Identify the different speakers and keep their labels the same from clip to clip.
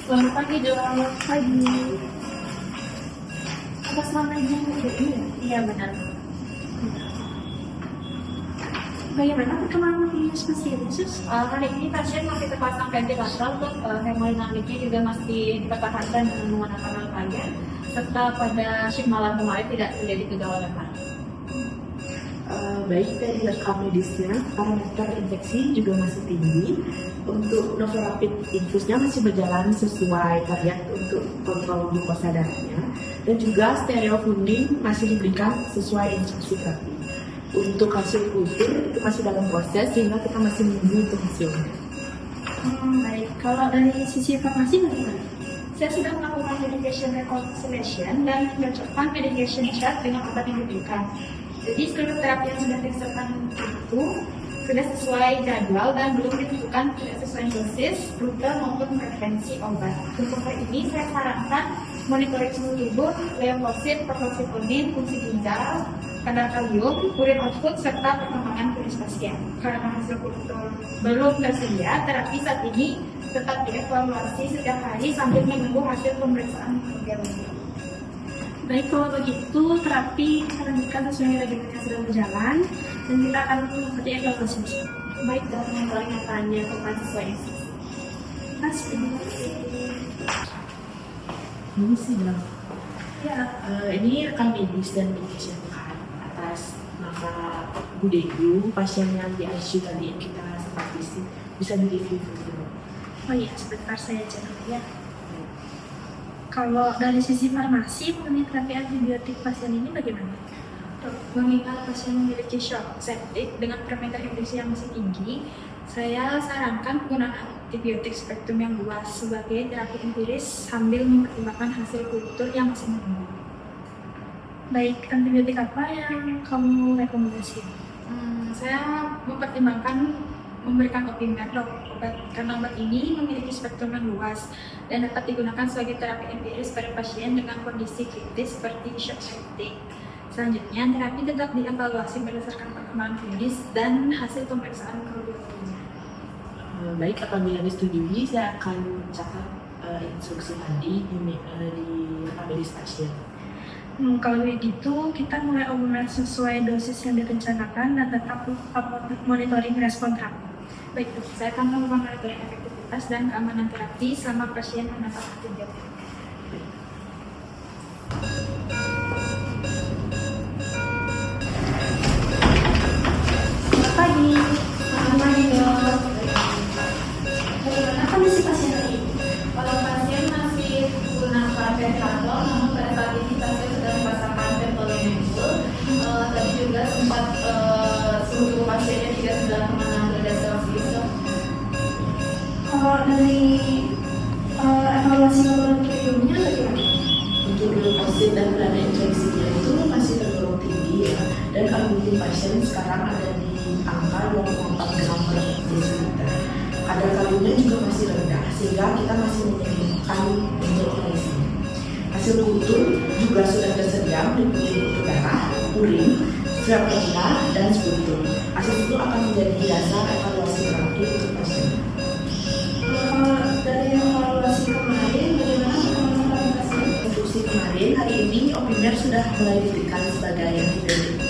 Speaker 1: Selamat pagi, Dok. Pagi. Apa selama ini udah ini ya? Iya, benar. Bagaimana perkembangan klinis pasien khusus? Hari ini pasien masih terpasang ventilator, untuk hemodinamiknya juga masih dipertahankan dengan menggunakan rangkaian, serta pada shift malam kemarin tidak terjadi kegawatan.
Speaker 2: Baik dari rekam medisnya, parameter infeksi juga masih tinggi. Untuk novorapid infusnya masih berjalan sesuai target untuk kontrol glukosa darahnya, dan juga stereofunding masih diberikan sesuai instruksi terapi. Untuk hasil kultur itu masih dalam proses sehingga kita masih menunggu untuk hasilnya.
Speaker 1: Baik, kalau dari sisi farmasi bagaimana? Saya sudah melakukan medication reconciliation dan mencocokkan medication chart dengan obat yang diberikan. Jadi seluruh terapi yang sudah disertakan itu sudah sesuai jadwal dan belum ditentukan tidak sesuai dosis, rute maupun frekuensi obat. Untuk hal ini saya sarankan monitoring suhu tubuh, leukosit, protozokonin, fungsi ginjal, kadar kalium, urin output, serta perkembangan klinis pasien. Karena hasil kultur belum tersedia, terapi saat ini tetap dievaluasi setiap hari sambil menunggu hasil pemeriksaan kardiologi.
Speaker 3: Baik, kalau begitu terapi kita lanjutkan sesuai regimen yang sedang berjalan dan kita akan mengikuti evaluasi besok.
Speaker 1: Baik, dan mengulangi tanya tentang sesuai instruksi.
Speaker 3: Mas, terima kasih.
Speaker 2: Ini sih bilang,
Speaker 3: Ya,
Speaker 2: ini rekam medis dan medication card atas nama Bu Dedu, pasien yang di ICU tadi yang kita sempat bisa di-review dulu.
Speaker 3: oh iya, sebentar saya catat ya. Kalau dari sisi farmasi mengenai terapi antibiotik pasien ini bagaimana?
Speaker 1: Mengingat pasien memiliki shock septic dengan parameter infeksi yang masih tinggi, saya sarankan penggunaan antibiotik spektrum yang luas sebagai terapi empiris sambil mempertimbangkan hasil kultur yang masih menunggu.
Speaker 3: Baik, antibiotik apa yang kamu rekomendasi?
Speaker 1: Saya mempertimbangkan memberikan Opimer, karena obat ini memiliki spektrum yang luas dan dapat digunakan sebagai terapi empiris pada pasien dengan kondisi kritis seperti shock septic. Selanjutnya, terapi tetap dievaluasi berdasarkan perkembangan klinis dan hasil pemeriksaan kardiologinya.
Speaker 2: Baik, apabila disetujui, saya akan catat instruksi tadi di rekam medis pasien.
Speaker 3: Kalau begitu, kita mulai obat sesuai dosis yang direncanakan dan tetap monitoring respon terapi.
Speaker 1: Baik, saya akan melakukan monitoring efektivitas dan keamanan terapi selama pasien mendapat antibiotik.
Speaker 3: Selamat pagi.
Speaker 1: Selamat pagi, Dok.
Speaker 3: Bagaimana kondisi pasien hari ini?
Speaker 1: Kalau pasien masih menggunakan ventilator, namun pada saat ini pasien sudah dipasangkan ventilator. Tadi juga sempat suhu pasiennya juga sudah mengalami Celsius.
Speaker 3: Kalau dari evaluasi laboratoriumnya bagaimana?
Speaker 2: Untuk leukosit dan kadar infeksinya itu masih tergolong tinggi ya, dan albumin pasien sekarang ada di angka 2,4 gram per desiliter. Kadar kaliumnya juga masih rendah sehingga kita masih membutuhkan untuk operasi. Hasil kultur juga sudah tersedia meliputi kultur darah, urin, swab retina, dan sputum. Hasil itu akan menjadi dasar evaluasi terapi untuk pasien.
Speaker 3: Dari evaluasi kemarin, bagaimana perkembangan pasien?
Speaker 2: Instruksi kemarin, hari ini Opimer sudah mulai diberikan sebagai antibiotik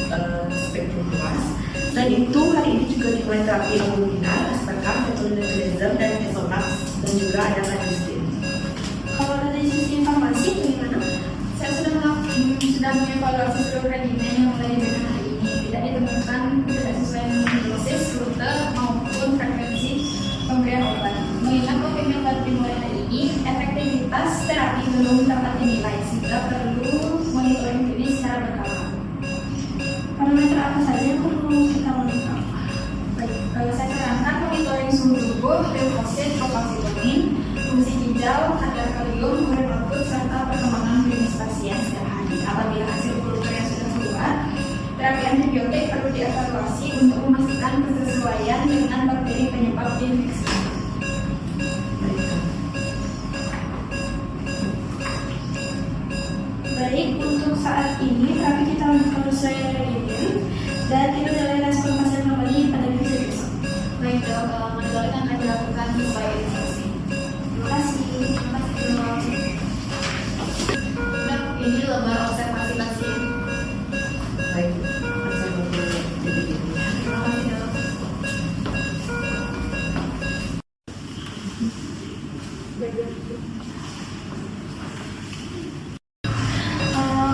Speaker 2: spektrum luas. Selain itu, hari ini juga dimulai terapi albuminar, aspartam, fetolinegrezem, dan esonax, dan juga ada canesten.
Speaker 3: Kalau dari sisi informasi bagaimana?
Speaker 1: Saya sudah mengevaluasi seluruh regimen yang mulai diberikan hari ini. Tidak ditemukan tidak sesuai dengan dosis, rute, maupun frekuensi pemberian obat. Mengingat Opimer baru dimulai hari ini, efektivitas terapi belum dapat dinilai, sehingga penyesuaian dengan bakteri penyebab infeksi.
Speaker 3: Baik, untuk saat ini terapi kita lanjutkan sesuai regimen dan kita mulai respon pasien kembali pada visi besok.
Speaker 1: Baik dok, monitoring akan dilakukan sesuai instruksi.
Speaker 3: Terima kasih.
Speaker 1: Terima kasih dok. Dok, ini lembar observasi pasien.
Speaker 2: Baik, akan saya bantu jadi ini.
Speaker 1: Terima kasih dok.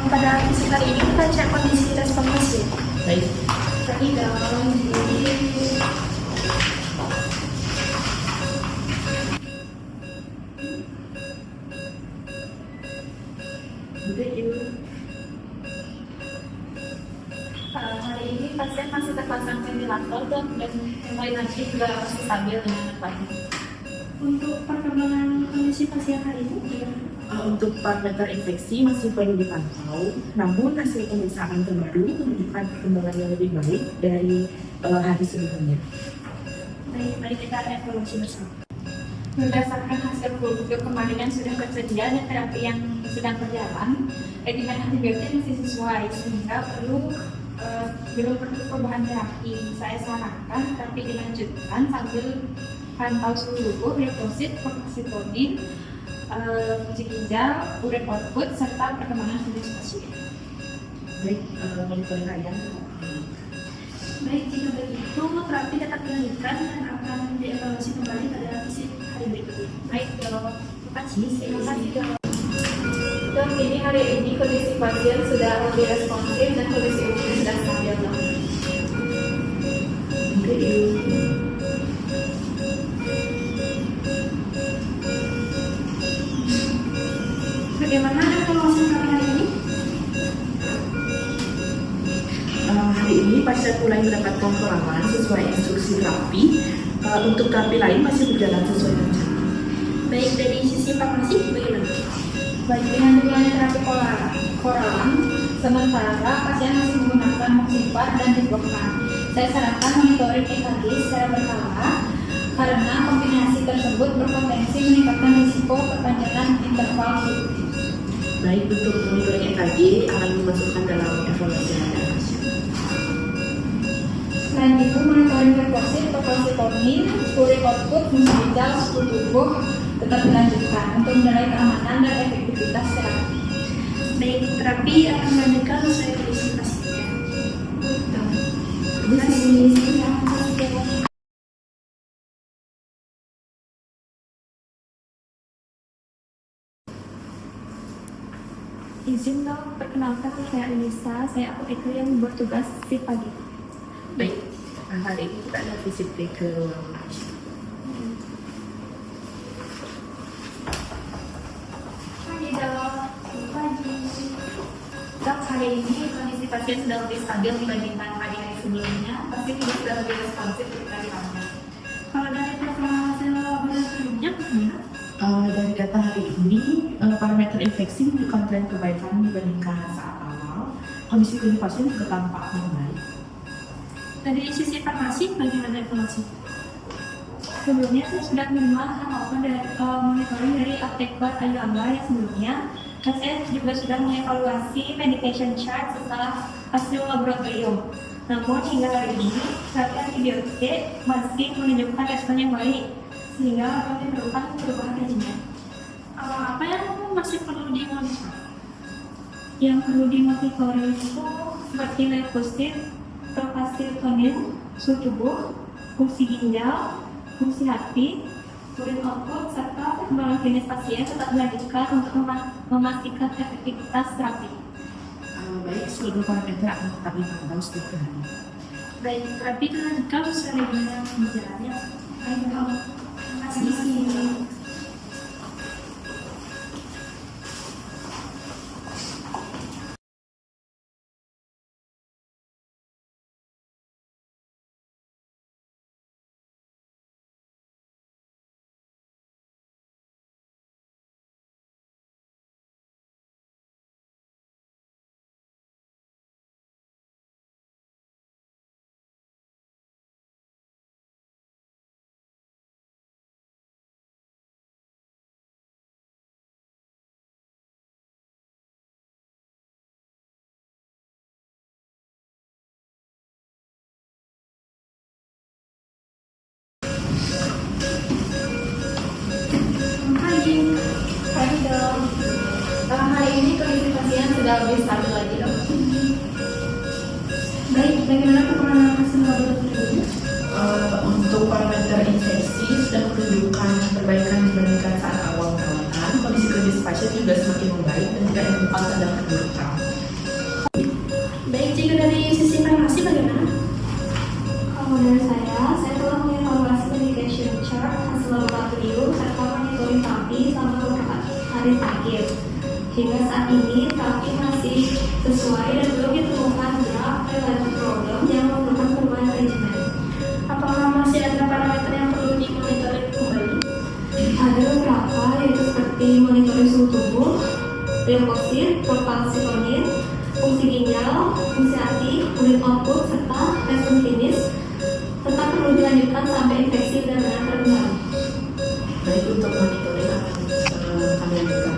Speaker 3: Pada visi kali ini kita cek kondisi respon pasien.
Speaker 2: Baik,
Speaker 1: Tadi dalam jadi hari ini pasien masih terpasang ventilator dok, dan mulai nanti juga masih stabil dengan baik.
Speaker 3: Untuk perkembangan kondisi pasien hari ini,
Speaker 2: untuk parameter infeksi masih perlu dipantau, namun hasil pemeriksaan terbaru menunjukkan perkembangan yang lebih baik dari hari sebelumnya.
Speaker 3: baik, mari kita evaluasi bersama.
Speaker 1: Berdasarkan hasil produk kemarin yang sudah tersedia dan terapi yang sedang berjalan, regimen antibiotik masih sesuai sehingga belum perlu perubahan terapi. Saya sarankan terapi dilanjutkan sambil pantau suhu tubuh, limfosit, proksitonin, fungsi ginjal, urin output, serta perkembangan fungsi pasien.
Speaker 2: Baik, monitoring harian.
Speaker 3: Baik, jika begitu terapi tetap dilanjutkan dan akan dievaluasi kembali pada visi hari berikutnya.
Speaker 1: Baik dok,
Speaker 3: Terima kasih.
Speaker 1: terima kasih dok. Dok, ini hari ini kondisi pasien sudah lebih responsif dan kondisi umum sudah stabil dok.
Speaker 2: Thank you.
Speaker 3: Bagaimana evaluasi kami hari ini?
Speaker 2: Hari ini pasien mulai mendapatkan pengawalan sesuai instruksi terapi. Untuk terapi lain masih berjalan sesuai rencana.
Speaker 3: Baik, dari sisi farmasi bagaimana?
Speaker 1: Bagi dengan dimulai terapi koralam, sementara pasien masih menggunakan moxipar dan diplopran. Saya sarankan monitoring EKG secara berkala karena kombinasi tersebut berpotensi meningkatkan risiko perpanjangan interval hidup.
Speaker 2: Baik, untuk monitoring EKG akan dimasukkan dalam evaluasi harian pasien.
Speaker 1: Selain itu, monitoring limfosit, proksitonin, urin output, fungsi ginjal, suhu tubuh tetap dilanjutkan untuk menilai keamanan dan efektivitas terapi.
Speaker 3: Baik, terapi akan dilanjutkan sesuai kondisi pasiennya.
Speaker 1: Terima kasih. Izin dong, perkenalkan saya Anissa, saya apoteker yang bertugas di pagi.
Speaker 2: Baik, hari ini kita ada visit ke ruang pasien.
Speaker 1: Pagi dok, pagi. Dok, hari ini kondisi pasien sudah lebih stabil dibandingkan hari-hari sebelumnya. Pasien juga sudah lebih responsif dari kami.
Speaker 3: Kalau dari perkembangan hasil laboratoriumnya bagaimana?
Speaker 2: Dari data hari ini, parameter infeksi menunjukkan tren perbaikan dibandingkan saat awal. Kondisi klinis pasien juga tampak membaik.
Speaker 3: Dari sisi farmasi bagaimana evaluasi?
Speaker 1: Sebelumnya saya sudah menerima tanggapan dari monitoring dari apteker Ayu Angga yang sebelumnya. Dan saya juga sudah mengevaluasi medication chart setelah hasil laboratorium. Namun hingga hari ini, terapi antibiotik masih menunjukkan respon yang baik, sehingga akan diperlukan perubahan regimen.
Speaker 3: Apa yang masih perlu dimonitor? Yang perlu dimonitor itu seperti limfosit, proksitonin, suhu tubuh, fungsi ginjal, fungsi hati, urin output, serta perkembangan klinis pasien tetap dilanjutkan untuk memastikan efektivitas terapi.
Speaker 2: Baik, seluruh parameter akan tetap dipantau setiap hari.
Speaker 3: Baik, terapi dilanjutkan sesuai regimen yang berjalannya. Baik, terima kasih.
Speaker 1: sudah lebih stabil lagi dok.
Speaker 3: Baik, bagaimana perkembangan hasil laboratorium?
Speaker 2: Untuk parameter infeksi sudah menunjukkan perbaikan dibandingkan saat awal perawatan. Kondisi klinis pasien juga semakin membaik dan tidak menemukan tanda keburukan.
Speaker 1: Baik, jika dari sisi farmasi bagaimana?
Speaker 3: Kalau dari saya telah mengevaluasi medication chart hasil laboratorium serta monitoring terapi selama beberapa hari terakhir. Hingga saat ini terapi masih sesuai dan belum ditemukan drug related problem yang memerlukan perubahan regimen.
Speaker 1: Apakah masih ada parameter yang perlu dimonitoring kembali?
Speaker 3: Ada beberapa yaitu seperti monitoring suhu tubuh, leukosit, propansitonin, fungsi ginjal, fungsi hati, urin output, serta respon klinis tetap perlu dilanjutkan sampai infeksi benar-benar terkendali.
Speaker 2: Baik, untuk monitoring akan kami lakukan.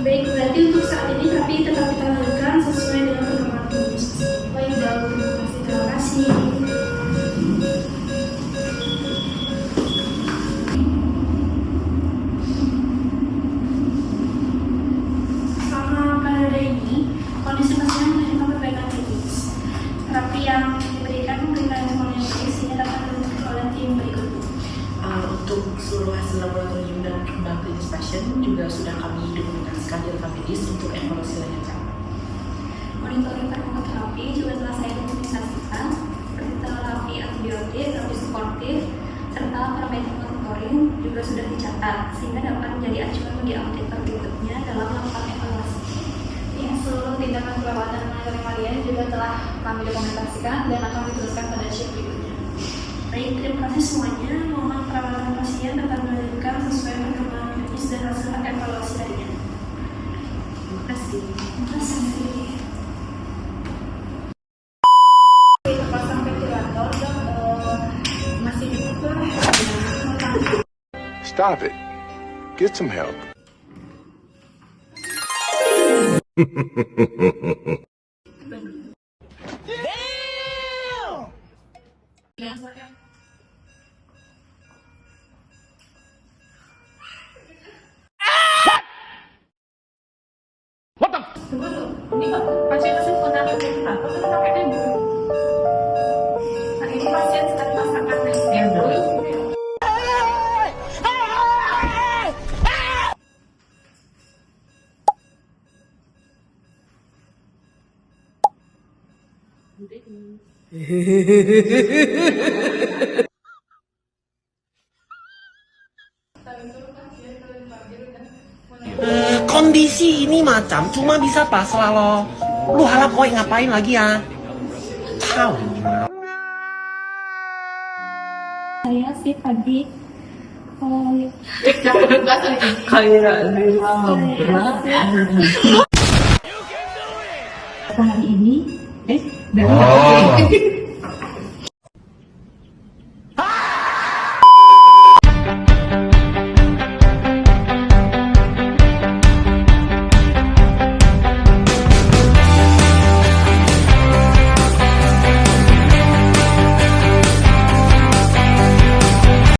Speaker 1: Baik, berarti untuk saat ini terapi tetap kita lakukan sesuai dengan perkembangan klinis. Baik, terima kasih. Selama periode ini, kondisi pasien menerima perbaikan klinis. Terapi yang diberikan memberikan respon yang baik sehingga dapat dilanjutkan oleh tim berikutnya.
Speaker 2: Untuk seluruh hasil laboratorium dan perkembangan klinis pasien juga sudah kami dokumentasikan di rekam medis untuk evaluasi lanjutan.
Speaker 3: Monitoring farmakoterapi juga telah saya dokumentasikan seperti terapi antibiotik, terapi suportif, serta parameter monitoring juga sudah dicatat sehingga dapat menjadi acuan bagi apoteker berikutnya dalam melakukan evaluasi.
Speaker 1: Ya, seluruh tindakan perawatan dan monitoring kalian juga telah kami dokumentasikan dan akan diteruskan pada shift berikutnya.
Speaker 3: Baik, terima kasih semuanya. Mohon perawatan pasien tetap dilanjutkan sesuai perkembangan klinis dan hasil evaluasi lainnya.
Speaker 2: Terima kasih.
Speaker 3: Terima kasih.
Speaker 1: Pasang ventilator dok, masih dibutuhkan.
Speaker 4: Stop it. Get some help.
Speaker 1: Tunggu dulu, ini kok pasien masih menggunakan ventilator tapi pakai embul. Nah ini pasien sedang pasangkan embul.
Speaker 5: Kondisi ini macam cuma bisa pasrah lo. Lu halap koi ngapain lagi ya? Tahu gimana?
Speaker 3: Saya sih tadi hari ini